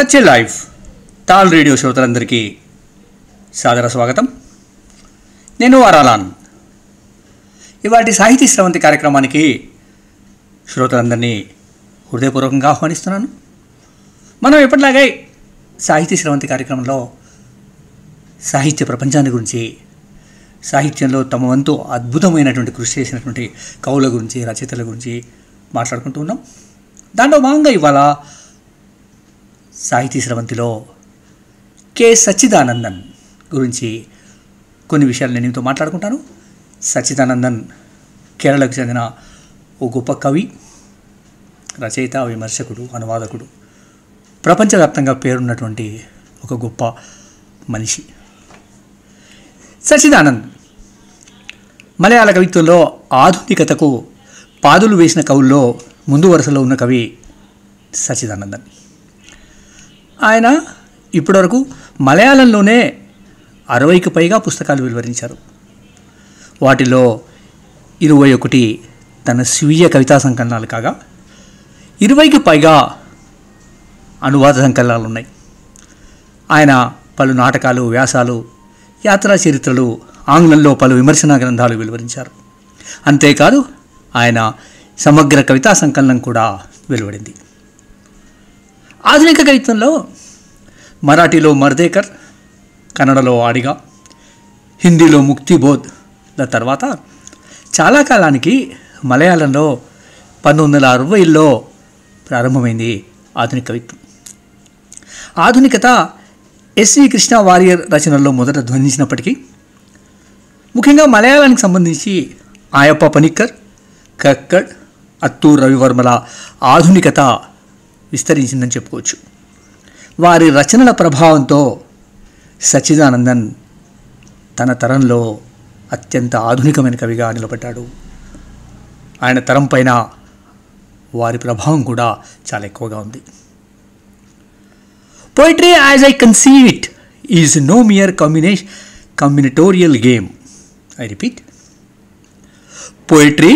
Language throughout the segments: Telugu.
టచ్ ఏ లైఫ్ టాల్ రేడియో శ్రోతలందరికీ సాదర స్వాగతం. నేను వరాలాన్. ఇవాటి సాహితీ స్రవంతి కార్యక్రమానికి శ్రోతలందరినీ హృదయపూర్వకంగా ఆహ్వానిస్తున్నాను. మనం ఎప్పటిలాగే సాహితీ స్రవంతి కార్యక్రమంలో సాహిత్య ప్రపంచాన్ని గురించి, సాహిత్యంలో తమ వంతు అద్భుతమైనటువంటి కృషి చేసినటువంటి కవుల గురించి, రచయితల గురించి మాట్లాడుకుంటూ ఉన్నాం. దాంట్లో భాగంగా ఇవాళ సాహితీ స్రవంతిలో కె సచ్చిదానందన్ గురించి కొన్ని విషయాలు నేను మీతో మాట్లాడుకుంటాను. సచ్చిదానందన్ కేరళకు చెందిన ఓ గొప్ప కవి, రచయిత, విమర్శకుడు, అనువాదకుడు, ప్రపంచవ్యాప్తంగా పేరున్నటువంటి ఒక గొప్ప మనిషి. సచ్చిదానంద్ మలయాళ కవిత్వంలో ఆధునికతకు పాదులు వేసిన కవుల్లో ముందు వరుసలో ఉన్న కవి సచ్చిదానందన్. ఆయన ఇప్పటివరకు మలయాళంలోనే 60కి పైగా పుస్తకాలు వెలువరించారు. వాటిలో 21 తన స్వీయ కవితా సంకలనాలు కాగా 20కి పైగా అనువాద సంకలనాలు ఉన్నాయి. ఆయన పలు నాటకాలు, వ్యాసాలు, యాత్రా చరిత్రలు, ఆంగ్లంలో పలు విమర్శనా గ్రంథాలు వెలువరించారు. అంతేకాదు ఆయన సమగ్ర కవితా సంకలనం కూడా వెలువడింది. ఆధునిక కవిత్వంలో మరాఠీలో మర్దేకర్, కన్నడలో ఆడిగా, హిందీలో ముక్తిబోధ్ల తర్వాత చాలా కాలానికి మలయాళంలో 1960లో ప్రారంభమైంది ఆధునిక కవిత్వం. ఆధునికత ఎస్వి కృష్ణ వారియర్ రచనల్లో మొదట ధ్వనించినప్పటికీ ముఖ్యంగా మలయాళానికి సంబంధించి ఆయప్ప పనిక్కర్, కక్కడ్, అత్తూర్ రవివర్మల ఆధునికత విస్తరించిందని చెప్పుకోవచ్చు. వారి రచనల ప్రభావంతో సచ్చిదానందన్ తన తరంలో అత్యంత ఆధునికమైన కవిగా నిలబడ్డాడు. ఆయన తరం పైన వారి ప్రభావం కూడా చాలా ఎక్కువగా ఉంది. Poetry as I conceive it is no mere combinatorial game. I repeat. Poetry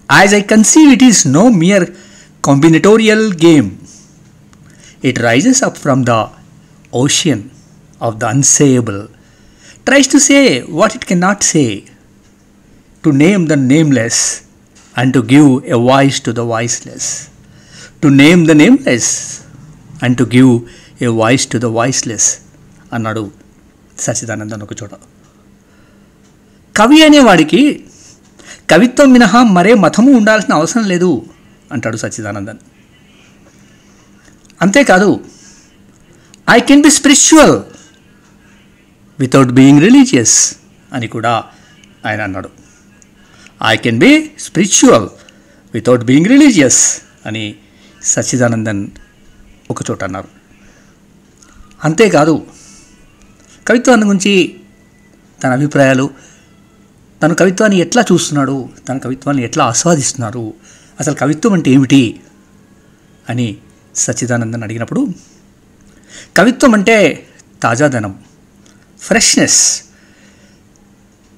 as I conceive it is no mere combinatorial game. It rises up from the ocean of the unsayable, tries to say what it cannot say, to name the nameless and to give a voice to the voiceless, to name the nameless and to give a voice to the voiceless అన్నాడు సచ్చిదానందన్ ఒక చోట. కవి అనేవాడికి కవిత్వం మినహా మరే మతము ఉండాల్సిన అవసరం లేదు అంటాడు సచ్చిదానందన్. అంతేకాదు I can be spiritual without being religious అని కూడా ఆయన అన్నాడు. I can be spiritual without being religious అని సచ్చిదానందన్ ఒక చోట అన్నారు. అంతేకాదు కవిత్వాన్ని గురించి తన అభిప్రాయాలు, తన కవిత్వాన్ని ఎట్లా చూస్తున్నాడు, తన కవిత్వాన్ని ఎట్లా ఆస్వాదిస్తున్నారు, అసలు కవిత్వం అంటే ఏమిటి అని సచ్చిదానందన్ అడిగినప్పుడు, కవిత్వం అంటే తాజాదనం, ఫ్రెష్నెస్.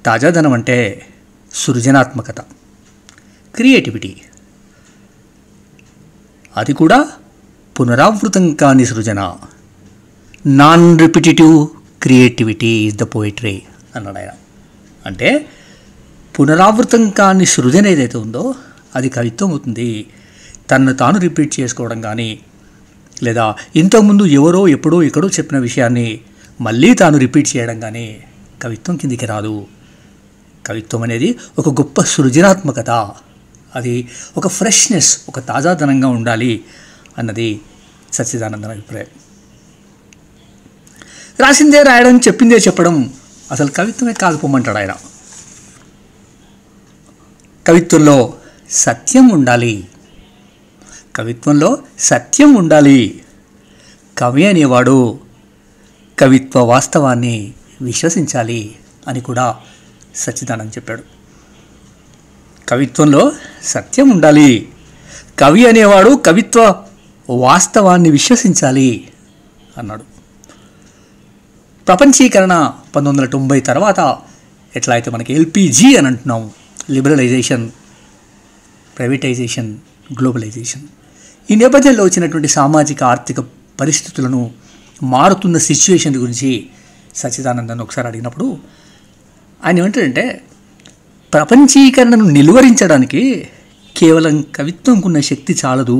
తాజాదనం అంటే సృజనాత్మకత, క్రియేటివిటీ. అది కూడా పునరావృతం కాని సృజన. Non repetitive creativity is the poetry అన్నాడు ఆయన. అంటే పునరావృతం కాని సృజన ఏదైతే ఉందో అది కవిత్వం అవుతుంది. తనను తాను రిపీట్ చేసుకోవడం కానీ, లేదా ఇంతకుముందు ఎవరో ఎప్పుడో ఎక్కడో చెప్పిన విషయాన్ని మళ్ళీ తాను రిపీట్ చేయడం కానీ కవిత్వం కిందికి రాదు. కవిత్వం అనేది ఒక గొప్ప సృజనాత్మకత, అది ఒక ఫ్రెష్నెస్, ఒక తాజాదనంగా ఉండాలి అన్నది సచ్చిదానందన్ అభిప్రాయం. రాసిందే రాయడం, చెప్పిందే చెప్పడం అసలు కవిత్వమే కాకపోమంటాడు ఆయన. కవిత్వంలో సత్యం ఉండాలి, కవిత్వంలో సత్యం ఉండాలి. కవి అనేవాడు కవిత్వ వాస్తవాన్ని విశ్వసించాలి అని కూడా సచ్చిదానందన్ చెప్పాడు. కవిత్వంలో సత్యం ఉండాలి, కవి అనేవాడు కవిత్వ వాస్తవాన్ని విశ్వసించాలి అన్నాడు. ప్రపంచీకరణ 1990 తర్వాత ఎట్లా అయితే మనకి ఎల్పిజి అని అంటున్నాం, లిబరలైజేషన్, ప్రైవేటైజేషన్, గ్లోబలైజేషన్, ఈ నేపథ్యంలో వచ్చినటువంటి సామాజిక ఆర్థిక పరిస్థితులను, మారుతున్న సిచ్యువేషన్ గురించి సచ్చిదానందన్ ఒకసారి అడిగినప్పుడు ఆయన ఏమంటాడంటే, ప్రపంచీకరణను నిలువరించడానికి కేవలం కవిత్వంకున్న శక్తి చాలదు,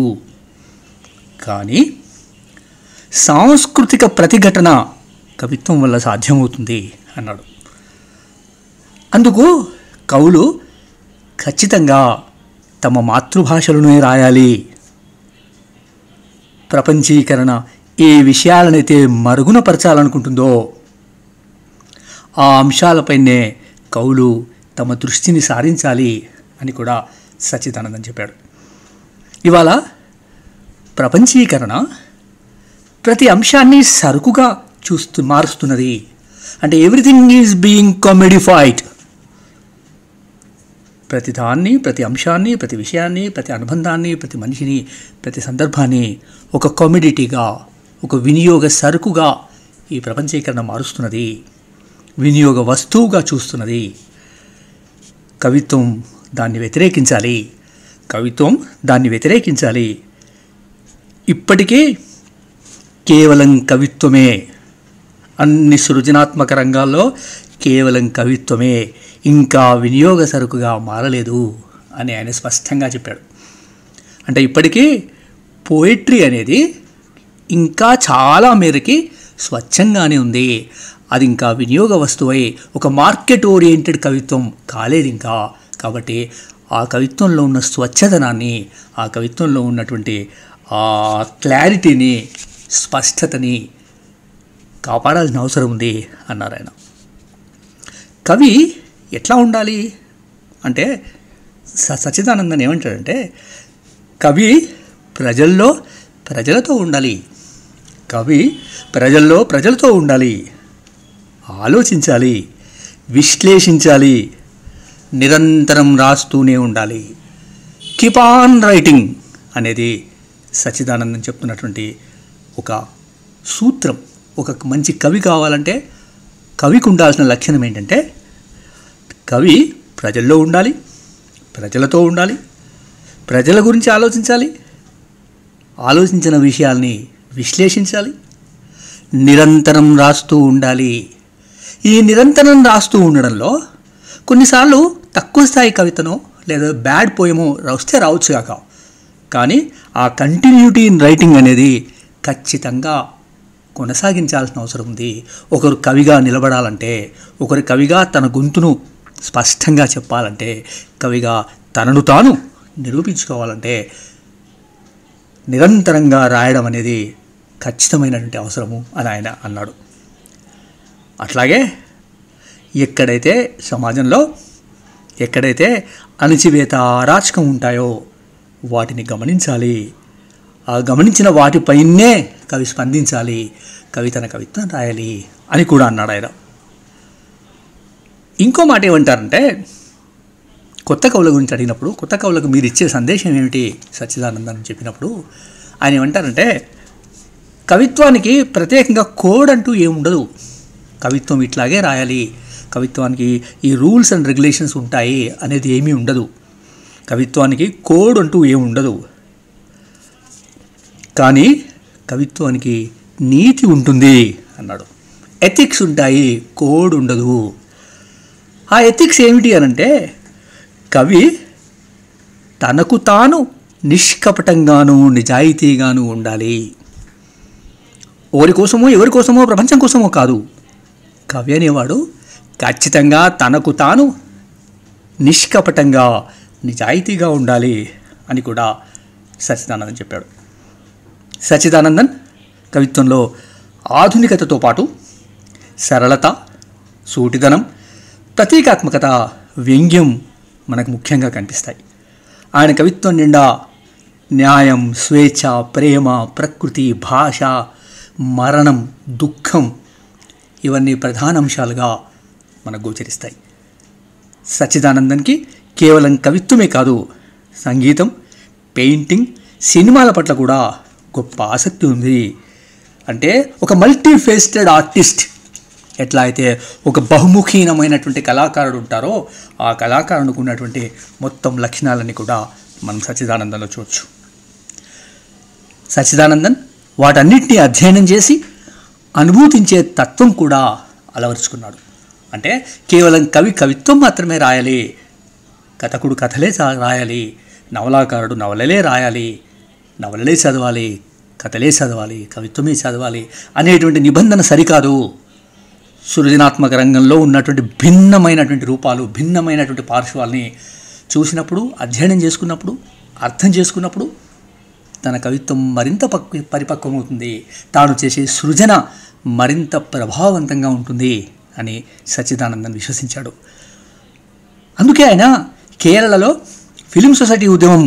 కానీ సాంస్కృతిక ప్రతిఘటన కవిత్వం వల్ల సాధ్యమవుతుంది అన్నాడు. అందుకు కవులు ఖచ్చితంగా తమ మాతృభాషలోనే రాయాలి. ప్రపంచీకరణ ఏ విషయాలనైతే మరుగునపరచాలనుకుంటుందో ఆ అంశాలపైనే కవులు తమ దృష్టిని సారించాలి అని కూడా సచ్చిదానందన్ చెప్పాడు. ఇవాళ ప్రపంచీకరణ ప్రతి అంశాన్ని సరుకుగా మారుస్తున్నది. అంటే ఎవ్రీథింగ్ ఈజ్ బీయింగ్ కామెడిఫైడ్. ప్రతి దాన్ని, ప్రతి అంశాన్ని, ప్రతి విషయాన్ని, ప్రతి అనుబంధాన్ని, ప్రతి మనిషిని, ప్రతి సందర్భాన్ని ఒక కామెడిటీగా, ఒక వినియోగ సరుకుగా ఈ ప్రపంచీకరణ మారుస్తున్నది, వినియోగ వస్తువుగా చూస్తున్నది. కవిత్వం దాన్ని వ్యతిరేకించాలి. కవిత్వం దాన్ని వ్యతిరేకించాలి. ఇప్పటికీ కేవలం కవిత్వమే, అన్ని సృజనాత్మక రంగాల్లో కేవలం కవిత్వమే, ఇంకా వినియోగ సరుకుగా మారలేదు అని ఆయన స్పష్టంగా చెప్పాడు. అంటే ఇప్పటికీ పోయిట్రీ అనేది ఇంకా చాలా మేరకి స్వచ్ఛంగానే ఉంది. అది ఇంకా వినియోగ వస్తువై ఒక మార్కెట్ ఓరియంటెడ్ కవిత్వం కాలేదు ఇంకా. కాబట్టి ఆ కవిత్వంలో ఉన్న స్వచ్ఛతనాన్ని, ఆ కవిత్వంలో ఉన్నటువంటి ఆ క్లారిటీని, స్పష్టతని కాపాడాల్సిన అవసరం ఉంది అన్నారు ఆయన. కవి ఎట్లా ఉండాలి అంటే సచ్చిదానందన్ ఏమంటాడంటే, కవి ప్రజలతో ఉండాలి. కవి ప్రజలతో ఉండాలి, ఆలోచించాలి, విశ్లేషించాలి, నిరంతరం రాస్తూనే ఉండాలి. కీప్ ఆన్ రైటింగ్ అనేది సచ్చిదానందన్ చెప్తున్నటువంటి ఒక సూత్రం. ఒక మంచి కవి కావాలంటే కవికి ఉండాల్సిన లక్షణం ఏంటంటే, కవి ప్రజల్లో ఉండాలి, ప్రజలతో ఉండాలి, ప్రజల గురించి ఆలోచించాలి, ఆలోచించిన విషయాల్ని విశ్లేషించాలి, నిరంతరం రాస్తూ ఉండాలి. ఈ నిరంతరం రాస్తూ ఉండడంలో కొన్నిసార్లు తక్కువ స్థాయి కవితనో లేదా బ్యాడ్ పోయమో వస్తే రావచ్చు కాక, కానీ ఆ కంటిన్యూటీ ఇన్ రైటింగ్ అనేది ఖచ్చితంగా కొనసాగించాల్సిన అవసరం ఉంది. ఒకరు కవిగా నిలబడాలంటే, ఒకరు కవిగా తన గొంతును స్పష్టంగా చెప్పాలంటే, కవిగా తనను తాను నిరూపించుకోవాలంటే నిరంతరంగా రాయడం అనేది ఖచ్చితమైనటువంటి అవసరము అని ఆయన అన్నాడు. అట్లాగే ఎక్కడైతే సమాజంలో ఎక్కడైతే అణచివేత, అరాచకం ఉంటాయో వాటిని గమనించాలి. ఆ గమనించిన వాటిపైనే కవి స్పందించాలి, కవి తన కవిత్వం రాయాలి అని కూడా అన్నాడు ఆయన. ఇంకో మాట ఏమంటారంటే, కొత్త కవుల గురించి అడిగినప్పుడు, కొత్త కవులకు మీరు ఇచ్చే సందేశం ఏమిటి సచ్చిదానందన్ అని చెప్పినప్పుడు ఆయన ఏమంటారంటే, కవిత్వానికి ప్రత్యేకంగా కోడ్ అంటూ ఏముండదు. కవిత్వం ఇట్లాగే రాయాలి, కవిత్వానికి ఈ రూల్స్ అండ్ రెగ్యులేషన్స్ ఉంటాయి అనేది ఏమీ ఉండదు. కవిత్వానికి కోడ్ అంటూ ఏముండదు. కానీ కవిత్వానికి నీతి ఉంటుంది అన్నాడు. ఎథిక్స్ ఉంటాయి, కోడ్ ఉండదు. ఆ ఎథిక్స్ ఏమిటి అనంటే, కవి తనకు తాను నిష్కపటంగాను నిజాయితీగాను ఉండాలి. ఎవరి కోసమో ప్రపంచం కోసమో కాదు. కవి అనేవాడు ఖచ్చితంగా తనకు తాను నిష్కపటంగా నిజాయితీగా ఉండాలి అని కూడా సచ్చిదానందన్ చెప్పాడు. సచ్చిదానందన్ కవిత్వంలో ఆధునికతతో పాటు సరళత, సూటిదనం, ప్రతీకాత్మకత, వ్యంగ్యం మనకు ముఖ్యంగా కనిపిస్తాయి. ఆయన కవిత్వం నిండా న్యాయం, స్వేచ్ఛ, ప్రేమ, ప్రకృతి, భాష, మరణం, దుఃఖం ఇవన్నీ ప్రధాన అంశాలుగా మనకు గోచరిస్తాయి. సచ్చిదానందన్కి కేవలం కవిత్వమే కాదు, సంగీతం, పెయింటింగ్, సినిమాల పట్ల కూడా గొప్ప ఆసక్తి ఉంది. అంటే ఒక మల్టీ ఫేస్టెడ్ ఆర్టిస్ట్ ఎట్లా అయితే ఒక బహుముఖీనమైనటువంటి కళాకారుడు ఉంటారో ఆ కళాకారునికి ఉన్నటువంటి మొత్తం లక్షణాలన్నీ కూడా మనం సచ్చిదానందంలో చూడవచ్చు. సచ్చిదానందన్ వాటన్నిటినీ అధ్యయనం చేసి అనుభూతించే తత్వం కూడా అలవరుచుకున్నాడు. అంటే కేవలం కవి కవిత్వం మాత్రమే రాయాలి, కథకుడు కథలే రాయాలి, నవలాకారుడు నవలలే రాయాలి, నవలలే చదవాలి, కథలే చదవాలి, కవిత్వమే చదవాలి అనేటువంటి నిబంధన సరికాదు. సృజనాత్మక రంగంలో ఉన్నటువంటి భిన్నమైనటువంటి రూపాలు, భిన్నమైనటువంటి పార్శ్వాల్ని చూసినప్పుడు, అధ్యయనం చేసుకున్నప్పుడు, అర్థం చేసుకున్నప్పుడు తన కవిత్వం మరింత పరిపక్వమవుతుంది, తాను చేసే సృజన మరింత ప్రభావవంతంగా ఉంటుంది అని సచ్చిదానందన్ విశ్వసించాడు. అందుకే ఆయన కేరళలో ఫిలిం సొసైటీ ఉద్యమం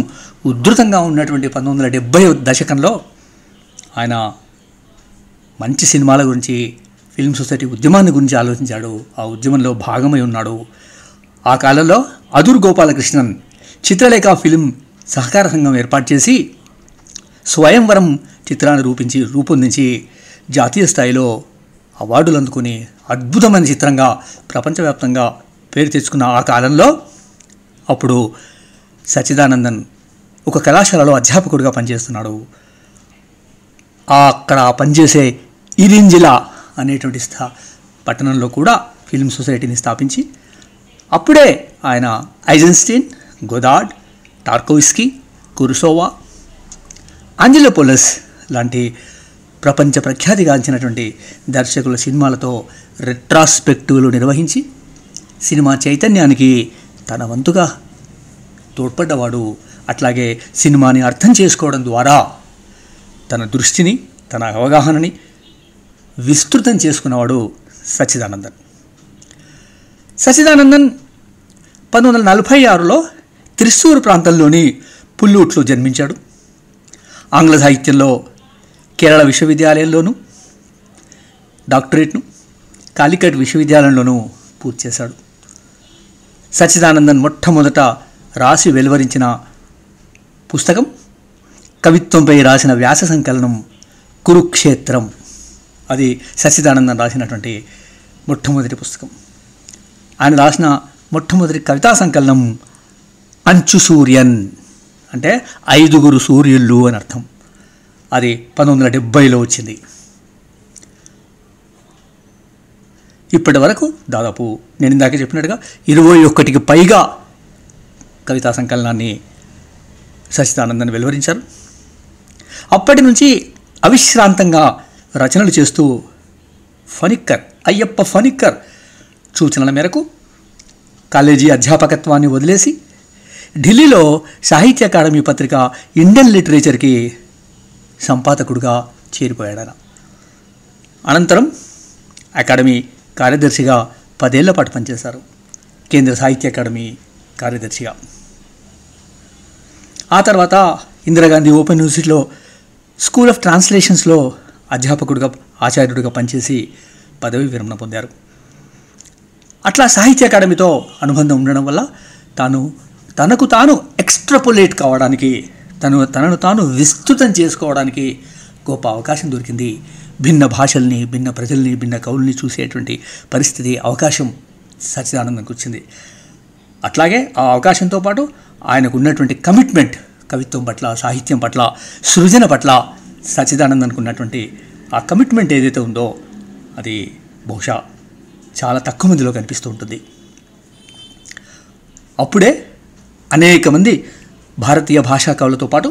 ఉధృతంగా ఉన్నటువంటి 1970 దశకంలో ఆయన మంచి సినిమాల గురించి, ఫిలిం సొసైటీ ఉద్యమాన్ని గురించి ఆలోచించాడు. ఆ ఉద్యమంలో భాగమై ఉన్నాడు. ఆ కాలంలో అదూర్ గోపాలకృష్ణన్ చిత్రలేఖ ఫిలిం సహకార సంఘం ఏర్పాటు చేసి స్వయంవరం చిత్రాన్ని రూపొందించి జాతీయ స్థాయిలో అవార్డులు అందుకుని అద్భుతమైన చిత్రంగా ప్రపంచవ్యాప్తంగా పేరు తెచ్చుకున్న ఆ కాలంలో అప్పుడు సచ్చిదానందన్ ఒక కళాశాలలో అధ్యాపకుడిగా పనిచేస్తున్నాడు. అక్కడ పనిచేసే ఇరింజిలా అనేటువంటి పట్టణంలో కూడా ఫిల్మ్ సొసైటీని స్థాపించి అప్పుడే ఆయన ఐజెన్స్టీన్, గొదార్డ్, టార్కోవ్స్కీ, కురుసోవా, ఆంజెలోపోలస్ లాంటి ప్రపంచ ప్రఖ్యాతిగాంచినటువంటి దర్శకుల సినిమాలతో రెట్రాస్పెక్టివ్లు నిర్వహించి సినిమా చైతన్యానికి తన వంతుగా తోడ్పడ్డవాడు. అట్లాగే సినిమాని అర్థం చేసుకోవడం ద్వారా తన దృష్టిని, తన అవగాహనని విస్తృతం చేసుకున్నవాడు సచ్చిదానందన్. సచ్చిదానందన్ 1946లో త్రిశూర్ ప్రాంతంలోని పుల్లూట్లో జన్మించాడు. ఆంగ్ల సాహిత్యంలో కేరళ విశ్వవిద్యాలయంలోనూ డాక్టరేట్ను, కాలికట్ విశ్వవిద్యాలయంలోనూ పూర్తి చేశాడు. సచ్చిదానందన్ మొట్టమొదట రాసి వెలువరించిన పుస్తకం కవిత్వంపై రాసిన వ్యాస సంకలనం కురుక్షేత్రం. అది సచ్చిదానందన్ రాసినటువంటి మొట్టమొదటి పుస్తకం. ఆయన రాసిన మొట్టమొదటి కవితా సంకలనం అంచు సూర్యన్, అంటే 5 సూర్యుళ్ళు అని అర్థం. అది 1970లో వచ్చింది. ఇప్పటి వరకు దాదాపు నేను ఇందాక చెప్పినట్టుగా 21కి పైగా కవితా సంకలనాన్ని సచ్చిదానందన్ వెలువరించారు. అప్పటి నుంచి అవిశ్రాంతంగా రచనలు చేస్తూ అయ్యప్ప ఫణిక్కర్ సూచనల మేరకు కాలేజీ అధ్యాపకత్వాన్ని వదిలేసి ఢిల్లీలో సాహిత్య అకాడమీ పత్రిక ఇండియన్ లిటరేచర్కి సంపాదకుడుగా చేరిపోయాడు ఆయన. అనంతరం అకాడమీ కార్యదర్శిగా 10 ఏళ్ల పాటు పనిచేశారు, కేంద్ర సాహిత్య అకాడమీ కార్యదర్శిగా. ఆ తర్వాత ఇందిరాగాంధీ ఓపెన్ యూనివర్సిటీలో స్కూల్ ఆఫ్ ట్రాన్స్లేషన్స్లో అధ్యాపకుడిగా, ఆచార్యుడిగా పనిచేసి పదవి విరమణ పొందారు. అట్లా సాహిత్య అకాడమీతో అనుబంధం ఉండడం వల్ల తనకు తాను ఎక్స్ట్రాపులేట్ కావడానికి, తనను తాను విస్తృతం చేసుకోవడానికి గొప్ప అవకాశం దొరికింది. భిన్న భాషల్ని, భిన్న ప్రజల్ని, భిన్న కవుల్ని చూసేటువంటి పరిస్థితి, అవకాశం సచ్చిదానందన్కి వచ్చింది. అట్లాగే ఆ అవకాశంతో పాటు ఆయనకు ఉన్నటువంటి కమిట్మెంట్, కవిత్వం పట్ల, సాహిత్యం పట్ల, సృజన పట్ల సచ్చిదానందన్కు ఉన్నటువంటి ఆ కమిట్మెంట్ ఏదైతే ఉందో అది బహుశా చాలా తక్కువ మందిలో కనిపిస్తూ ఉంటుంది. అప్పుడే అనేక మంది భారతీయ భాషా కవులతో పాటు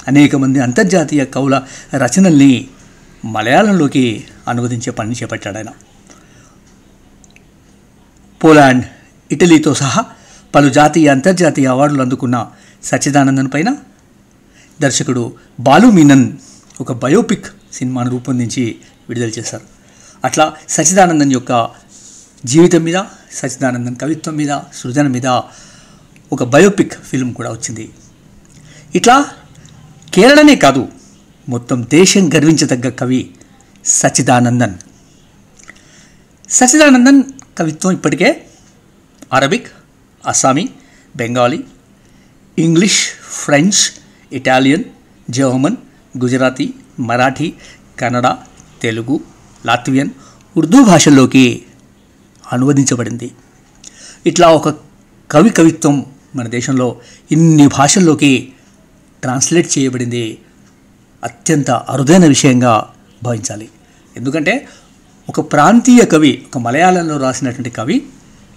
అనేక మంది అంతర్జాతీయ కవుల రచనల్ని మలయాళంలోకి అనువదించే పని చేపట్టాడు ఆయన. పోలాండ్, ఇటలీతో సహా పలు జాతీయ, అంతర్జాతీయ అవార్డులు అందుకున్న సచ్చిదానందన్ పైన దర్శకుడు బాలు మీనన్ ఒక బయోపిక్ సినిమాను రూపొందించి విడుదల చేశారు. అట్లా సచ్చిదానందన్ యొక్క జీవితం మీద, సచ్చిదానందన్ కవిత్వం మీద, సృజన మీద ఒక బయోపిక్ ఫిల్మ్ కూడా వచ్చింది. ఇట్లా కేరళనే కాదు, మొత్తం దేశం గర్వించదగ్గ కవి సచ్చిదానందన్. సచ్చిదానందన్ కవిత్వం ఇప్పటికే Arabic, Assamese, Bengali, English, French, Italian, German, Gujarati, Marathi, Kannada, Telugu, Latvian, Urdu భాషల్లోకి అనువదించబడింది. ఇట్లా ఒక కవిత్వం మన దేశంలో ఇన్ని భాషల్లోకి ట్రాన్స్లేట్ చేయబడింది. అత్యంత అరుదైన విషయంగా భావించాలి. ఎందుకంటే ఒక ప్రాంతీయ కవి, ఒక మలయాళంలో రాసినటువంటి కవి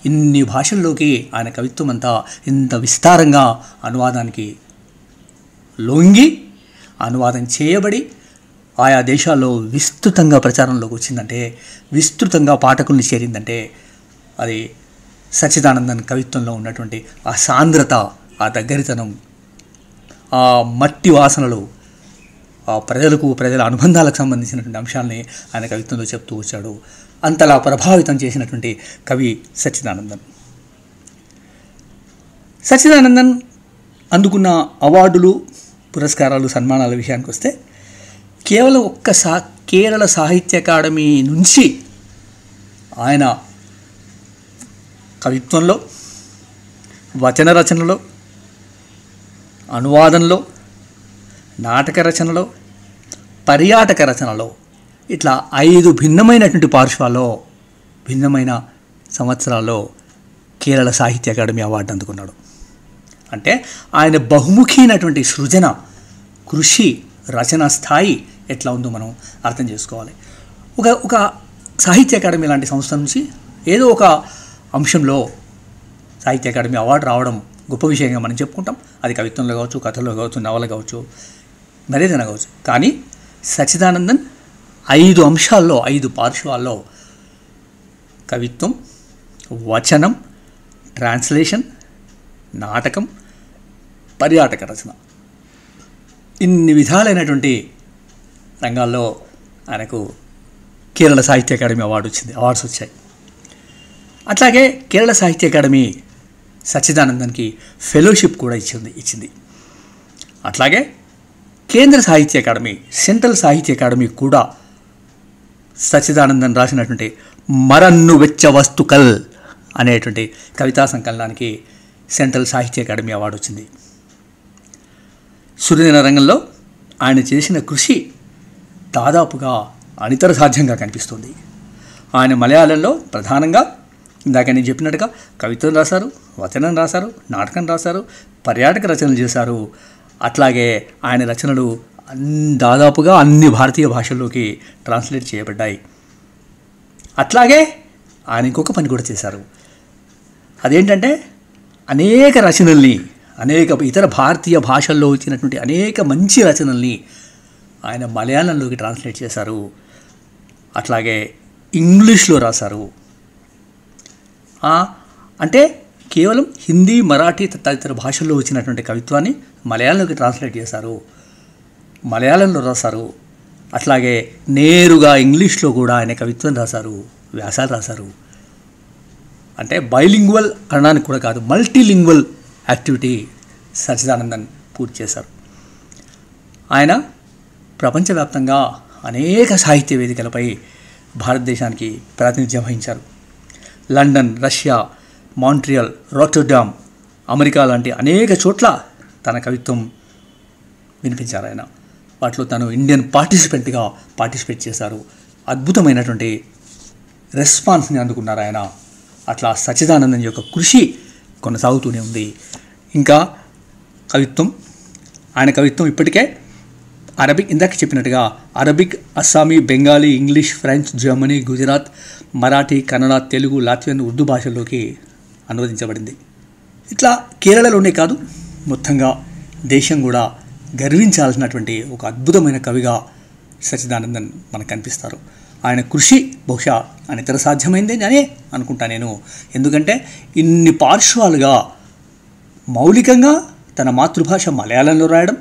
ఇన్ని భాషల్లోకి ఆయన కవిత్వం అంతా ఇంత విస్తారంగా అనువాదానికి లొంగి అనువాదం చేయబడి ఆయా దేశాల్లో విస్తృతంగా ప్రచారంలోకి వచ్చిందంటే, విస్తృతంగా పాఠకుల్ని చేరిందంటే అది సచ్చిదానందన్ కవిత్వంలో ఉన్నటువంటి ఆ సాంద్రత, ఆ దగ్గరితనం, ఆ మట్టి వాసనలు, ఆ ప్రజల అనుబంధాలకు సంబంధించినటువంటి అంశాలని ఆయన కవిత్వంలో చెప్తూ వచ్చాడు. అంతలా ప్రభావితం చేసినటువంటి కవి సచ్చిదానందన్. సచ్చిదానందన్ అందుకున్న అవార్డులు, పురస్కారాలు, సన్మానాల విషయానికి వస్తే కేవలం కేరళ సాహిత్య అకాడమీ నుంచి ఆయన కవిత్వంలో, వచన రచనలో, అనువాదంలో, నాటక రచనలో, పర్యాటక రచనలో ఇట్లా 5 భిన్నమైనటువంటి పార్శ్వాల్లో, భిన్నమైన సంవత్సరాల్లో కేరళ సాహిత్య అకాడమీ అవార్డు అందుకున్నాడు. అంటే ఆయన బహుముఖి అయినటువంటి సృజన, కృషి, రచన స్థాయి ఎట్లా ఉందో మనం అర్థం చేసుకోవాలి. ఒక సాహిత్య అకాడమీ లాంటి సంస్థ నుంచి ఏదో ఒక అంశంలో సాహిత్య అకాడమీ అవార్డు రావడం గొప్ప విషయంగా మనం చెప్పుకుంటాం. అది కవిత్వంలో కావచ్చు, కథలో కావచ్చు, నవల కావచ్చు, మరేదైనా కావచ్చు. కానీ సచ్చిదానందన్ 5 అంశాల్లో, 5 పార్శ్వాల్లో కవిత్వం, వచనం, ట్రాన్స్లేషన్, నాటకం, పర్యాటక రచన, ఇన్ని విధాలైనటువంటి రంగాల్లో ఆయనకు కేరళ సాహిత్య అకాడమీ అవార్డ్స్ వచ్చాయి. అట్లాగే కేరళ సాహిత్య అకాడమీ సచ్చిదానందన్కి ఫెలోషిప్ కూడా ఇచ్చింది. అట్లాగే కేంద్ర సాహిత్య అకాడమీ, సెంట్రల్ సాహిత్య అకాడమీ కూడా సచ్చిదానందన్ రాసినటువంటి మరన్ను వెచ్చ వస్తుకల్ అనేటువంటి కవితా సంకలనానికి సెంట్రల్ సాహిత్య అకాడమీ అవార్డు వచ్చింది. సృజన రంగంలో ఆయన చేసిన కృషి దాదాపుగా అనితర సాధ్యంగా కనిపిస్తుంది. ఆయన మలయాళంలో ప్రధానంగా ఇందాక నేను చెప్పినట్టుగా కవిత్వం రాశారు, వచనం రాశారు, నాటకం రాశారు, పర్యాటక రచనలు చేశారు. అట్లాగే ఆయన రచనలు దాదాపుగా అన్ని భారతీయ భాషల్లోకి ట్రాన్స్లేట్ చేయబడ్డాయి. అట్లాగే ఆయన ఇంకొక పని కూడా చేశారు. అదేంటంటే అనేక రచనల్ని, అనేక ఇతర భారతీయ భాషల్లో వచ్చినటువంటి అనేక మంచి రచనల్ని ఆయన మలయాళంలోకి ట్రాన్స్లేట్ చేశారు. అట్లాగే ఇంగ్లీష్లో రాశారు. అంటే కేవలం హిందీ, మరాఠీ తదితర భాషల్లో వచ్చినటువంటి కవిత్వాన్ని మలయాళంలోకి ట్రాన్స్లేట్ చేశారు, మలయాళంలో రాశారు. అట్లాగే నేరుగా ఇంగ్లీష్లో కూడా ఆయన కవిత్వం రాశారు, వ్యాసాలు రాశారు. అంటే బైలింగ్వల్ అనడానికి కూడా కాదు, మల్టీలింగ్వల్ యాక్టివిటీ సచ్చిదానందన్ పూర్తి చేశారు. ఆయన ప్రపంచవ్యాప్తంగా అనేక సాహిత్య వేదికలపై భారతదేశానికి ప్రాతినిధ్యం వహించారు. London, Russia, Montreal, Rotterdam, America లాంటి అనేక చోట్ల తన కవిత్వం వినిపించారు. ఆయన వాటిలో తను ఇండియన్ పార్టిసిపేట్ చేశారు. అద్భుతమైనటువంటి రెస్పాన్స్ని అందుకున్నారు ఆయన. అట్లా సచ్చిదానందన్ యొక్క కృషి కొనసాగుతూనే ఉంది. ఇంకా ఆయన కవిత్వం ఇప్పటికే అరబిక్, ఇందాక చెప్పినట్టుగా Arabic, Assamese, Bengali, English, French, Germany, Gujarat, Marathi, Kannada, Telugu, Latvian, Urdu భాషల్లోకి అనువదించబడింది. ఇట్లా కేరళలోనే కాదు, మొత్తంగా దేశం కూడా గర్వించాల్సినటువంటి ఒక అద్భుతమైన కవిగా సచ్చిదానందన్ మనకు కనిపిస్తారు. ఆయన కృషి బహుశా అనితర సాధ్యమైందే అనే అనుకుంటా నేను. ఎందుకంటే ఇన్ని పార్శ్వాలుగా మౌలికంగా తన మాతృభాష మలయాళంలో రాయడం,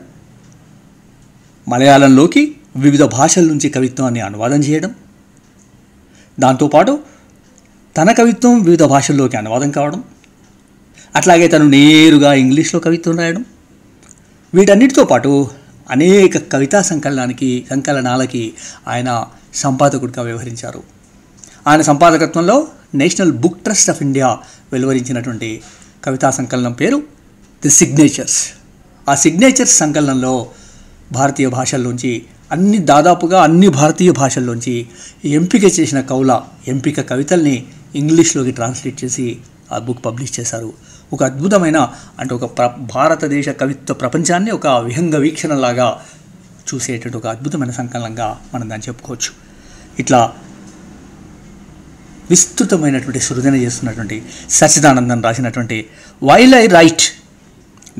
మలయాళంలోకి వివిధ భాషల నుంచి కవిత్వాన్ని అనువాదం చేయడం, దాంతోపాటు తన కవిత్వం వివిధ భాషల్లోకి అనువాదం కావడం, అట్లాగే తను నేరుగా ఇంగ్లీష్లో కవిత్వం రాయడం, వీటన్నిటితో పాటు అనేక కవితా సంకలనాలకి ఆయన సంపాదకుడిగా వ్యవహరించారు. ఆయన సంపాదకత్వంలో national book trust of India వెలువరించినటువంటి కవితా సంకలనం పేరు ది సిగ్నేచర్స్. ఆ సిగ్నేచర్స్ సంకలనంలో భారతీయ భాషల్లోంచి దాదాపుగా అన్ని భారతీయ భాషల్లోంచి ఎంపిక చేసిన ఎంపిక కవితల్ని ఇంగ్లీష్లోకి ట్రాన్స్లేట్ చేసి ఆ బుక్ పబ్లిష్ చేశారు. ఒక అద్భుతమైన, అంటే ఒక భారతదేశ కవిత్వ ప్రపంచాన్ని ఒక విహంగ వీక్షణలాగా చూసేటువంటి ఒక అద్భుతమైన సంకలనంగా మనం దాన్ని చెప్పుకోవచ్చు. ఇట్లా విస్తృతమైనటువంటి సృజన చేస్తున్నటువంటి సచ్చిదానందన్ రాసినటువంటి వైల్ ఐ రైట్,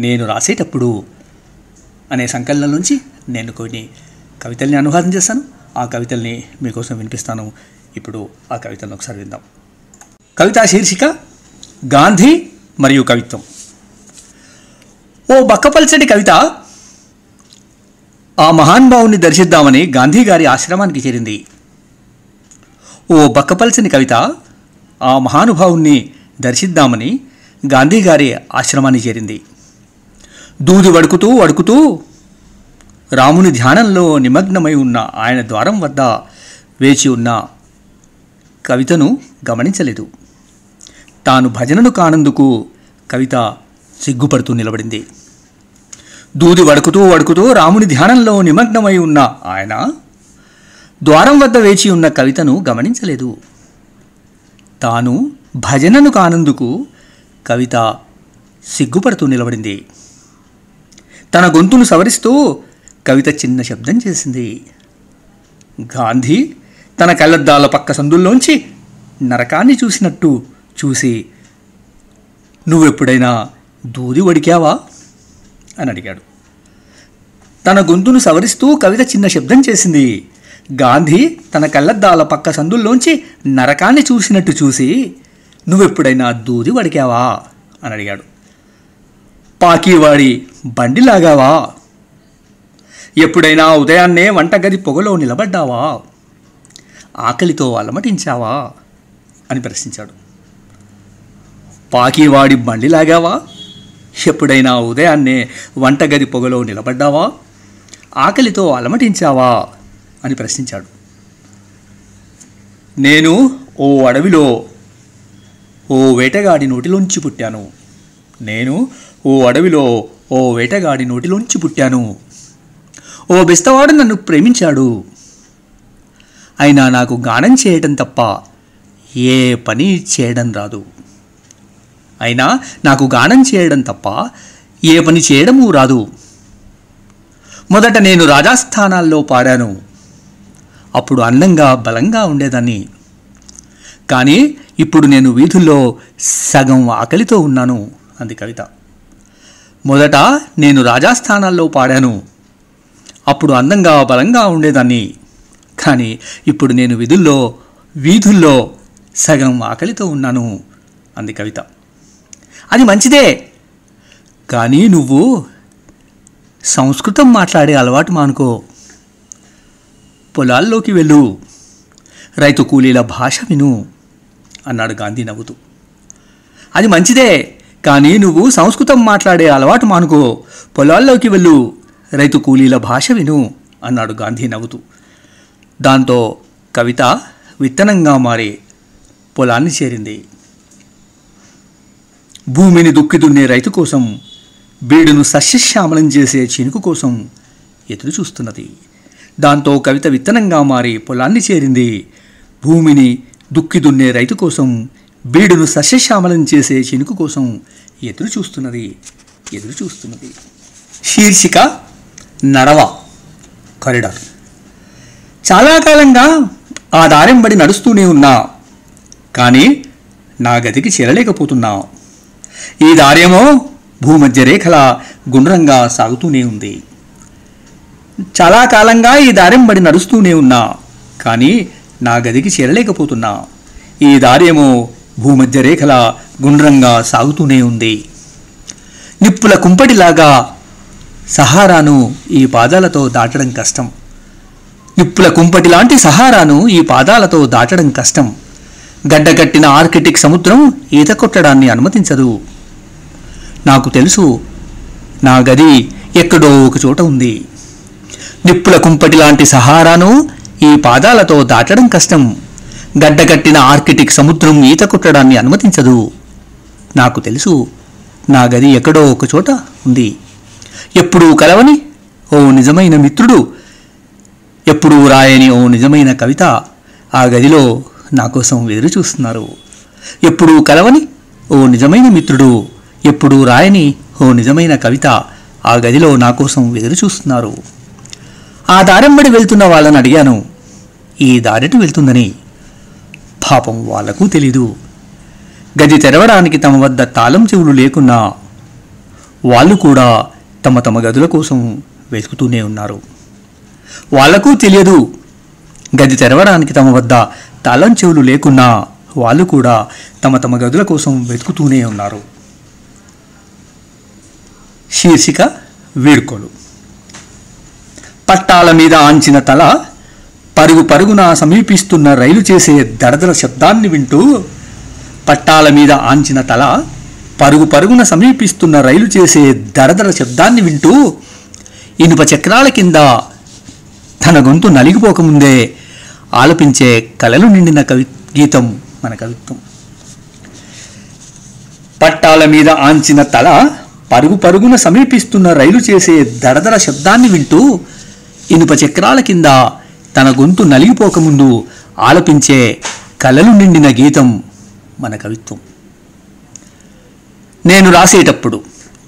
నేను రాసేటప్పుడు అనే సంకలనం నుంచి నేను కొన్ని కవితల్ని అనువాదం చేస్తాను. ఆ కవితల్ని మీకోసం వినిపిస్తాను. ఇప్పుడు ఆ కవితలను ఒకసారి విందాం. కవితా శీర్షిక గాంధీ మరియు కవిత్వం. ఓ బక్కపల్చటి కవిత ఆ మహానుభావుని దర్శిద్దామని గాంధీ గారి ఆశ్రమానికి చేరింది. ఓ బక్కపల్చని కవిత ఆ మహానుభావుణ్ణి దర్శిద్దామని గాంధీ గారి ఆశ్రమానికి చేరింది. దూది వడుకుతూ వడుకుతూ రాముని ధ్యానంలో నిమగ్నమై ఉన్న ఆయన ద్వారం వద్ద వేచి ఉన్న కవితను గమనించలేదు. తాను భజనను కానందుకు కవిత సిగ్గుపడుతూ నిలబడింది. దూది వడుకుతూ వడుకుతూ రాముని ధ్యానంలో నిమగ్నమై ఉన్న ఆయన ద్వారం వద్ద వేచి ఉన్న కవితను గమనించలేదు. తాను భజనను కానందుకు కవిత సిగ్గుపడుతూ నిలబడింది. తన గొంతును సవరిస్తూ కవిత చిన్న శబ్దం చేసింది. గాంధీ తన కళ్ళద్దాల పక్క సందుల్లోంచి నరకాన్ని చూసినట్టు చూసి, నువ్వెప్పుడైనా దూది వడికావా అని అడిగాడు. తన గొంతును సవరిస్తూ కవిత చిన్న శబ్దం చేసింది. గాంధీ తన కళ్ళద్దాల పక్క సందుల్లోంచి నరకాన్ని చూసినట్టు చూసి, నువ్వెప్పుడైనా దూది వడికావా అని అడిగాడు. పాకీవాడి బండిలాగావా? ఎప్పుడైనా ఉదయాన్నే వంటగది పొగలో నిలబడ్డావా? ఆకలితో అలమటించావా అని ప్రశ్నించాడు. పాకీవాడి బండిలాగావా? ఎప్పుడైనా ఉదయాన్నే వంటగది పొగలో నిలబడ్డావా? ఆకలితో అలమటించావా అని ప్రశ్నించాడు. నేను ఓ అడవిలో ఓ వేటగాడి నోటిలోంచి పుట్టాను. నేను ఓ అడవిలో ఓ వేటగాడి నోటిలోంచి పుట్టాను. ఓ బెస్తవాడు నన్ను ప్రేమించాడు. అయినా నాకు గానం చేయడం తప్ప ఏ పని చేయడం రాదు. అయినా నాకు గానం చేయడం తప్ప ఏ పని చేయడమూ రాదు. మొదట నేను రాజస్థానాల్లో పాడాను. అప్పుడు అందంగా బలంగా ఉండేదాన్ని. కానీ ఇప్పుడు నేను వీధుల్లో సగం ఆకలితో ఉన్నాను అంది కవిత. మొదట నేను రాజస్థానాల్లో పాడాను. అప్పుడు అందంగా బలంగా ఉండేదాన్ని. కానీ ఇప్పుడు నేను వీధుల్లో సగం ఆకలితో ఉన్నాను అంది కవిత. అది మంచిదే, కానీ నువ్వు సంస్కృతం మాట్లాడే అలవాటు మానుకో. పొలాల్లోకి వెళ్ళు, రైతు కూలీల భాష విను అన్నాడు గాంధీ నవ్వుతూ. అది మంచిదే, కానీ నువ్వు సంస్కృతం మాట్లాడే అలవాటు మానుకో. పొలాల్లోకి వెళ్ళు, రైతు కూలీల భాష విను అన్నాడు గాంధీ నవ్వుతూ. దాంతో కవిత విత్తనంగా మారి పొలాన్ని చేరింది. భూమిని దుక్కి దున్నే రైతు కోసం, బీడును సస్యశ్యామలం చేసే చినుకు కోసం ఎదురు చూస్తున్నది. దాంతో కవిత విత్తనంగా మారి పొలాన్ని చేరింది. భూమిని దుక్కి దున్నే రైతు కోసం, బీడును సస్యశ్యామలం చేసే చినుకు కోసం ఎదురు చూస్తున్నది. శీర్షిక నడవ, కారిడార్. చాలా కాలంగా ఆ దారెంబడి నడుస్తూనే ఉన్నా, కానీ నా గదికి చేరలేకపోతున్నా. ఈ దారేమో భూమధ్య రేఖల గుండ్రంగా సాగుతూనే ఉంది. చాలా కాలంగా ఈ దారెంబడి నడుస్తూనే ఉన్నా, కానీ నా గదికి చేరలేకపోతున్నా. ఈ దారేమో భూమధ్య రేఖల గుండ్రంగా సాగుతూనే ఉంది. నిప్పుల కుంపటిలాగా సహారాను ఈ పాదాలతో దాటడం కష్టం. నిప్పుల కుంపటి లాంటి సహారాను ఈ పాదాలతో దాటడం కష్టం. గడ్డగట్టిన ఆర్కిటిక్ సముద్రం ఈత కొట్టడాన్ని అనుమతించదు. నాకు తెలుసు, నా గది ఎక్కడో ఒక చోట ఉంది. నిప్పుల కుంపటి లాంటి సహారాను ఈ పాదాలతో దాటడం కష్టం. గడ్డగట్టిన ఆర్కిటిక్ సముద్రం ఈత కొట్టడాన్ని అనుమతించదు. నాకు తెలుసు, నా గది ఎక్కడో ఒక చోట ఉంది. ఎప్పుడూ కలవని ఓ నిజమైన మిత్రుడు, ఎప్పుడూ రాయని ఓ నిజమైన కవిత ఆ గదిలో నా కోసం ఎదురు చూస్తున్నారు. ఎప్పుడూ కలవని ఓ నిజమైన మిత్రుడు, ఎప్పుడూ రాయని ఓ నిజమైన కవిత ఆ గదిలో నా కోసం ఎదురు చూస్తున్నారు. ఆ దారెంబడి వెళ్తున్న వాళ్ళని అడిగాను, ఈ దారెటు వెళ్తుందని. పాపం వాళ్లకు తెలీదు. గది తెరవడానికి తమ వద్ద తాళం చెవులు లేకున్నా వాళ్ళు కూడా తమ తమ గదుల కోసం వెతుకుతూనే ఉన్నారు. వాళ్లకు తెలియదు, గది తెరవడానికి తమ వద్ద తాళం చెవులు లేకున్నా వాళ్ళు కూడా తమ తమ గదుల కోసం వెతుకుతూనే ఉన్నారు. శీర్షిక వీడ్కోలు. పట్టాల మీద ఆంచిన తల పరుగు పరుగున సమీపిస్తున్న రైలు చేసే దడదల శబ్దాన్ని వింటూ, పట్టాల మీద ఆంచిన తల పరుగు పరుగున సమీపిస్తున్న రైలు చేసే దడదల శబ్దాన్ని వింటూ, ఇనుప చక్రాల కింద తన గొంతు నలిగిపోకముందే ఆలపించే కలలు నిండిన గీతం మన కవిత్వం. పట్టాల మీద ఆంచిన తల పరుగు పరుగున సమీపిస్తున్న రైలు చేసే దడదల శబ్దాన్ని వింటూ, ఇనుప చక్రాల కింద తన గొంతు నలిగిపోకముందు ఆలపించే కలలు నిండిన గీతం మన కవిత్వం. నేను రాసేటప్పుడు,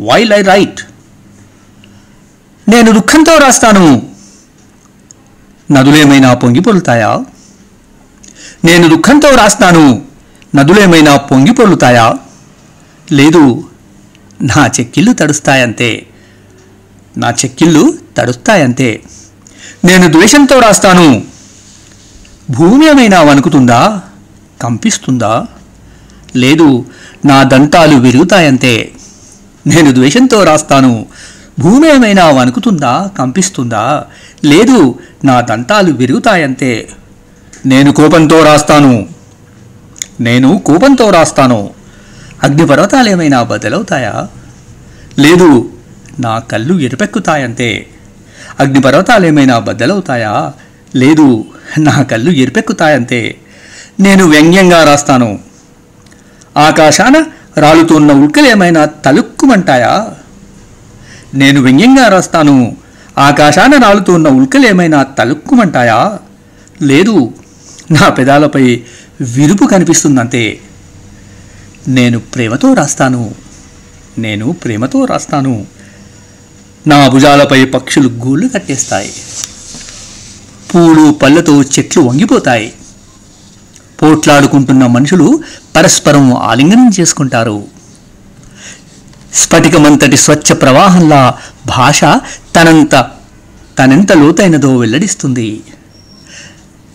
వైల్ ఐ రైట్, నేను దుఃఖంతో రాస్తాను, నదులేమైనా పొంగి పొర్లుతాయా? నేను దుఃఖంతో రాస్తాను, నదులేమైనా పొంగి పొర్లుతాయా? లేదు, నా చెక్కిళ్ళు తడుస్తాయంతే, నా చెక్కిళ్ళు తడుస్తాయంతే. నేను ద్వేషంతో రాస్తాను, భూమి ఏమైనా వణుకుతుందా, కంపిస్తుందా? లేదు, నా దంతాలు విరుగుతాయంతే. నేను ద్వేషంతో రాస్తాను, భూమి ఏమైనా వణుకుతుందా, కంపిస్తుందా? లేదు, నా దంతాలు విరుగుతాయంతే. నేను కోపంతో రాస్తాను, నేను కోపంతో రాస్తాను, అగ్నిపర్వతాలు ఏమైనా బద్దలవుతాయా? లేదు, నా కళ్ళు ఎరుపెక్కుతాయంతే. అగ్నిపర్వతాలు ఏమైనా బద్దలవుతాయా? లేదు, నా కళ్ళు ఎరుపెక్కుతాయంతే. నేను వ్యంగ్యంగా రాస్తాను, ఆకాశాన రాలుతున్న ఉల్కలు ఏమైనా తలుక్కుమంటాయా? నేను వ్యంగ్యంగా రాస్తాను, ఆకాశాన రాలుతున్న ఉల్కలు ఏమైనా తలుక్కుమంటాయా? లేదు, నా పెదాలపై విరుపు కనిపిస్తుందంతే. నేను ప్రేమతో రాస్తాను, నేను ప్రేమతో రాస్తాను, నా భుజాలపై పక్షులు గూళ్ళు కట్టేస్తాయి, పూలు పళ్ళతో చెట్లు వంగిపోతాయి, పోట్లాడుకుంటున్న మనుషులు పరస్పరం ఆలింగనం చేసుకుంటారు. స్ఫటికమంతటి స్వచ్ఛ ప్రవాహంలా భాష తనెంత లోతైనదో వెల్లడిస్తుంది.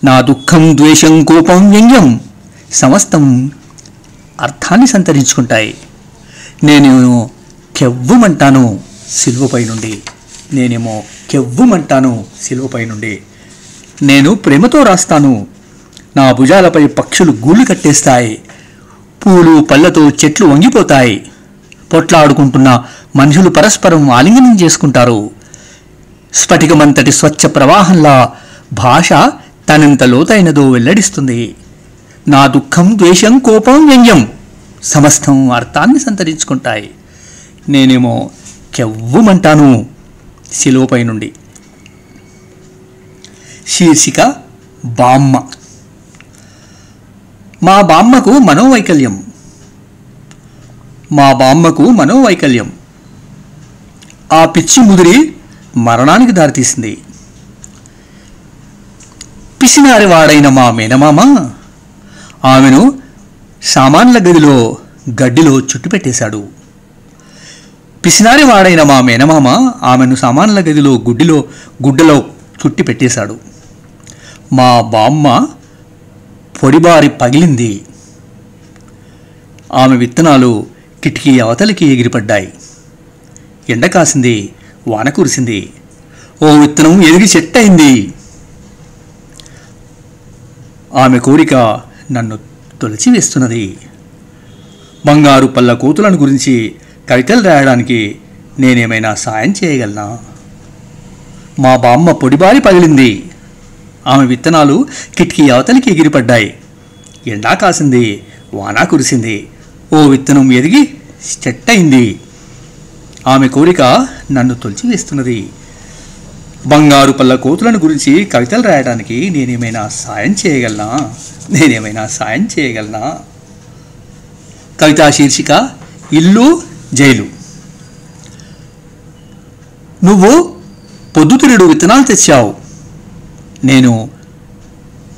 నా దుఃఖం, ద్వేషం, కోపం, వ్యంగ్యం సమస్తం అర్థాన్ని సంతరించుకుంటాయి. నేనేమో కెవ్వుమంటాను సిలువపై నుండి, నేనేమో కెవ్వుమంటాను సిలువపై నుండి. నేను ప్రేమతో రాస్తాను, నా భుజాలపై పక్షులు గూళ్ళు కట్టేస్తాయి, పూలు పళ్ళతో చెట్లు వంగిపోతాయి, పొట్లాడుకుంటున్న మనుషులు పరస్పరం ఆలింగనం చేసుకుంటారు. స్ఫటికమంతటి స్వచ్ఛ ప్రవాహంలా భాష తనెంత లోతైనదో వెల్లడిస్తుంది. నా దుఃఖం, ద్వేషం, కోపం, వ్యంగ్యం సమస్తం అర్థాన్ని సంతరించుకుంటాయి. నేనేమో కెవ్వుమంటాను శిలువపై నుండి. శీర్షిక బామ్మ. మా బామ్మకు మనోవైకల్యం, మా బామ్మకు మనోవైకల్యం. ఆ పిచ్చి ముదిరి మరణానికి దారితీసింది. పిసినారి వాడైన మా మేనమామ ఆమెను సామాన్ల గదిలో గడ్డిలో చుట్టుపెట్టేశాడు. పిసినారి వాడైన మా మేనమామ ఆమెను సామాన్ల గదిలో గుడ్డలో చుట్టి పెట్టేశాడు. మా బామ్మ పొడిబారి పగిలింది. ఆమె విత్తనాలు కిటికీ అవతలికి ఎగిరిపడ్డాయి. ఎండ కాసింది, వాన కురిసింది. ఓ విత్తనం ఎదిగి చెట్టయింది. ఆమె కోరిక నన్ను తొలచివేస్తున్నది. బంగారు పళ్ళ కోతులను గురించి కవితలు రాయడానికి నేనేమైనా సాయం చేయగలనా? మా బామ్మ పొడిబారి పగిలింది. ఆమె విత్తనాలు కిటికీ అవతలికి ఎగిరిపడ్డాయి. ఎండా కాసింది, వానా కురిసింది. ఓ విత్తనం ఎదిగి చెట్టయింది. ఆమె కోరిక నన్ను తొలిచివేస్తున్నది. బంగారు పళ్ళ కోతులను గురించి కవితలు రాయడానికి నేనేమైనా సాయం చేయగలనా? నేనేమైనా సాయం చేయగలనా? కవితా శీర్షిక ఇల్లు జైలు. నువ్వు పొద్దుతిరుగుడు విత్తనాలు తెచ్చావు, నేను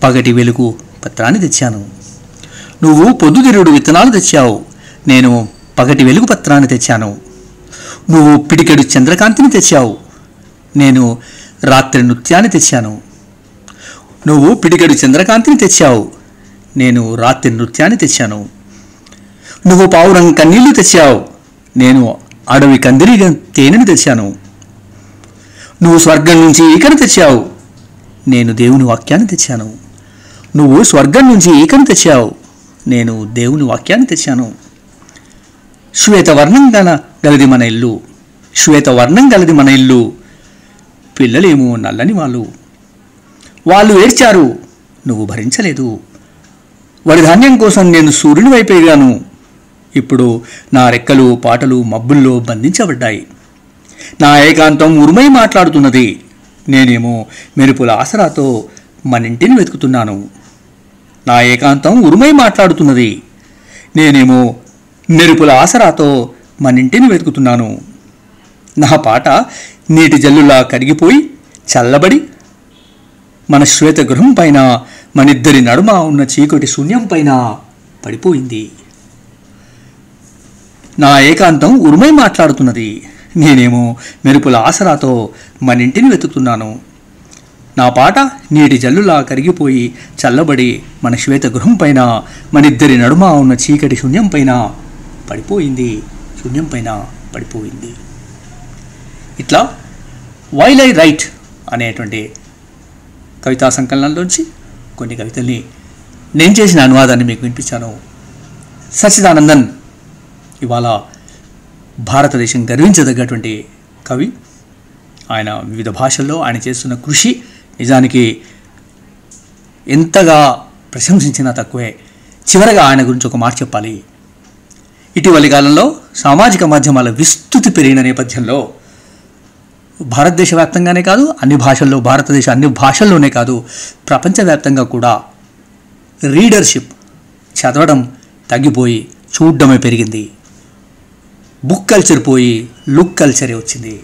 పగటి వెలుగు పత్రాన్ని తెచ్చాను. నువ్వు పొద్దుతిరుగుడు విత్తనాలు తెచ్చావు, నేను పగటి వెలుగు పత్రాన్ని తెచ్చాను. నువ్వు పిడికెడు చంద్రకాంతిని తెచ్చావు, నేను రాత్రి నృత్యాన్ని తెచ్చాను. నువ్వు పిడికెడు చంద్రకాంతిని తెచ్చావు, నేను రాత్రి నృత్యాన్ని తెచ్చాను. నువ్వు పావురం కన్నీళ్లు తెచ్చావు, నేను అడవి కందిరి తేనెను తెచ్చాను. నువ్వు స్వర్గం నుంచి ఈకను తెచ్చావు, నేను దేవుని వాక్యాన్ని తెచ్చాను. నువ్వు స్వర్గం నుంచి ఈకను తెచ్చావు, నేను దేవుని వాక్యాన్ని తెచ్చాను. శ్వేతవర్ణం గలది మన ఇల్లు, శ్వేతవర్ణం గలది మన ఇల్లు. పిల్లలేమో నల్లని వాళ్ళు ఏడ్చారు, నువ్వు భరించలేదు. వారి ధాన్యం కోసం నేను సూర్యుని వైపేగాను. ఇప్పుడు నా రెక్కలు పాటలు మబ్బుల్లో బంధించబడ్డాయి. నా ఏకాంతం ఉరుమై మాట్లాడుతున్నది. నేనేమో మెరుపుల ఆసరాతో మనింటిని వెతుకుతున్నాను. నా ఏకాంతం ఉరుమై మాట్లాడుతున్నది. నేనేమో మెరుపుల ఆసరాతో మనింటిని వెతుకుతున్నాను. నా పాట నీటి జల్లులా కరిగిపోయి చల్లబడి మన శ్వేతగృహం పైన, మనిద్దరి నడుమ ఉన్న చీకటి శూన్యం పైన పడిపోయింది. నా ఏకాంతం ఉరుమై మాట్లాడుతున్నది. నేనేమో మెరుపుల ఆసరాతో మనింటిని వెతుకుతున్నాను. నా పాట నీటి జల్లులా కరిగిపోయి చల్లబడి మన శ్వేతగృహం పైన, మనిద్దరి నడుమ ఉన్న చీకటి శూన్యం పైన పడిపోయింది, శూన్యం పైన పడిపోయింది. ఇట్లా వైల్ ఐ రైట్ అనేటువంటి కవితా సంకలనంలోంచి కొన్ని కవితల్ని నేను చేసిన అనువాదాన్ని మీకు వినిపించాను. సచ్చిదానందన్ ఇవాళ భారతదేశం గర్వించదగ్గటువంటి కవి. ఆయన వివిధ భాషల్లో ఆయన చేస్తున్న కృషి నిజానికి ఎంతగా ప్రశంసించినా తక్కువే. చివరగా ఆయన గురించి ఒక మాట చెప్పాలి. ఇటీవలి కాలంలో సామాజిక మాధ్యమాల విస్తృతి పెరిగిన నేపథ్యంలో భారతదేశ వ్యాప్తంగానే కాదు, అన్ని భాషల్లో, భారతదేశ అన్ని భాషల్లోనే కాదు, ప్రపంచవ్యాప్తంగా కూడా రీడర్షిప్, చదవడం తగ్గిపోయి చూడడమే పెరిగింది. బుక్ కల్చర్ పోయి లుక్ కల్చరే వచ్చింది.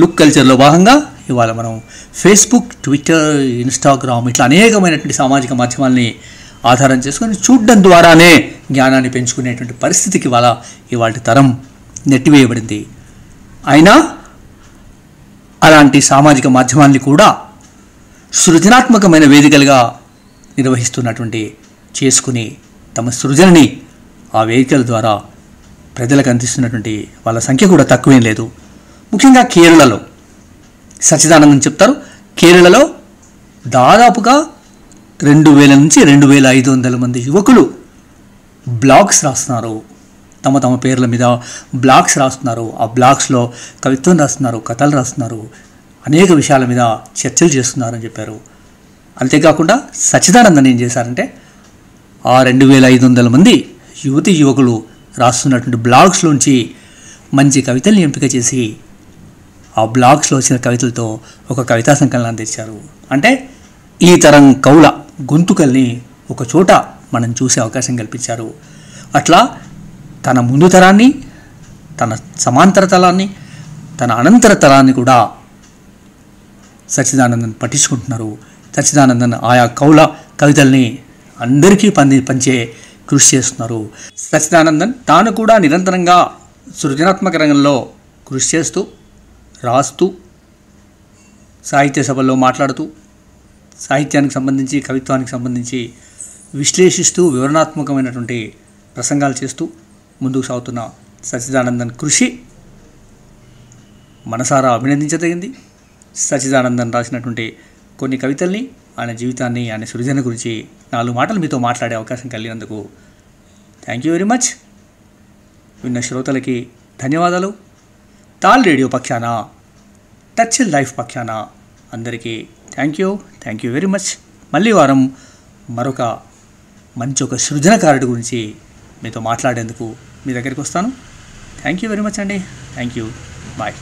లుక్ కల్చర్లో భాగంగా ఇవాళ మనం ఫేస్బుక్, ట్విట్టర్, ఇన్స్టాగ్రామ్ ఇట్లా అనేకమైనటువంటి సామాజిక మాధ్యమాల్ని ఆధారం చేసుకొని చూడడం ద్వారానే జ్ఞానాన్ని పెంచుకునేటువంటి పరిస్థితికి ఇవాళ తరం నెట్టివేయబడింది. అయినా అలాంటి సామాజిక మాధ్యమాల్ని కూడా సృజనాత్మకమైన వేదికలుగా నిర్వహిస్తున్నటువంటి చేసుకుని తమ సృజనని ఆ వేదికల ద్వారా ప్రజలకు అందిస్తున్నటువంటి వాళ్ళ సంఖ్య కూడా తక్కువేం లేదు. ముఖ్యంగా కేరళలో సచ్చిదానందన్ చెప్తారు, కేరళలో దాదాపుగా 2000 నుంచి 2500 మంది యువకులు బ్లాగ్స్ రాస్తున్నారు. తమ పేర్ల మీద బ్లాగ్స్ రాస్తున్నారు. ఆ బ్లాగ్స్లో కవిత్వం రాస్తున్నారు, కథలు రాస్తున్నారు, అనేక విషయాల మీద చర్చలు చేస్తున్నారని చెప్పారు. అంతేకాకుండా సచ్చిదానందన్ ఏం చేశారంటే ఆ 2500 మంది యువకులు రాస్తున్నటువంటి బ్లాగ్స్లోంచి మంచి కవితల్ని ఎంపిక చేసి ఆ బ్లాగ్స్లో వచ్చిన కవితలతో ఒక కవితా సంకలనాన్ని తెచ్చారు. అంటే ఈ తరం కవుల గొంతుకల్ని ఒక చోట మనం చూసే అవకాశం కల్పించారు. అట్లా తన ముందు తరాన్ని, తన సమాంతర తరాన్ని, తన అనంతర తరాన్ని కూడా సచ్చిదానందన్ పట్టించుకుంటున్నారు. సచ్చిదానందన్ ఆయా కవుల కవితల్ని అందరికీ పంచే కృషి చేస్తున్నారు. సచ్చిదానందన్ తాను కూడా నిరంతరంగా సృజనాత్మక రంగంలో కృషి చేస్తూ, రాస్తూ, సాహిత్య సభల్లో మాట్లాడుతూ, సాహిత్యానికి సంబంధించి, కవిత్వానికి సంబంధించి విశ్లేషిస్తూ, వివరణాత్మకమైనటువంటి ప్రసంగాలు చేస్తూ ముందుకు సాగుతున్న సచ్చిదానందన్ కృషి మనసారా అభినందించదగింది. సచ్చిదానందన్ రాసినటువంటి కొన్ని కవితల్ని, ఆయన జీవితాన్ని, ఆయన సృజన గురించి 4 మాటలు మీతో మాట్లాడే అవకాశం కలిగినందుకు థ్యాంక్ యూ వెరీ మచ్. విన్న శ్రోతలకి ధన్యవాదాలు. తాల్ రేడియో పక్షాన, టచ్ లైఫ్ పక్షాన అందరికీ థ్యాంక్ యూ వెరీ మచ్. మళ్ళీ వారం మరొక ఒక సృజనకారుడి గురించి మీతో మాట్లాడేందుకు మీ దగ్గరికి వస్తాను. థ్యాంక్ యూ వెరీ మచ్ అండి. Thank you. బాయ్.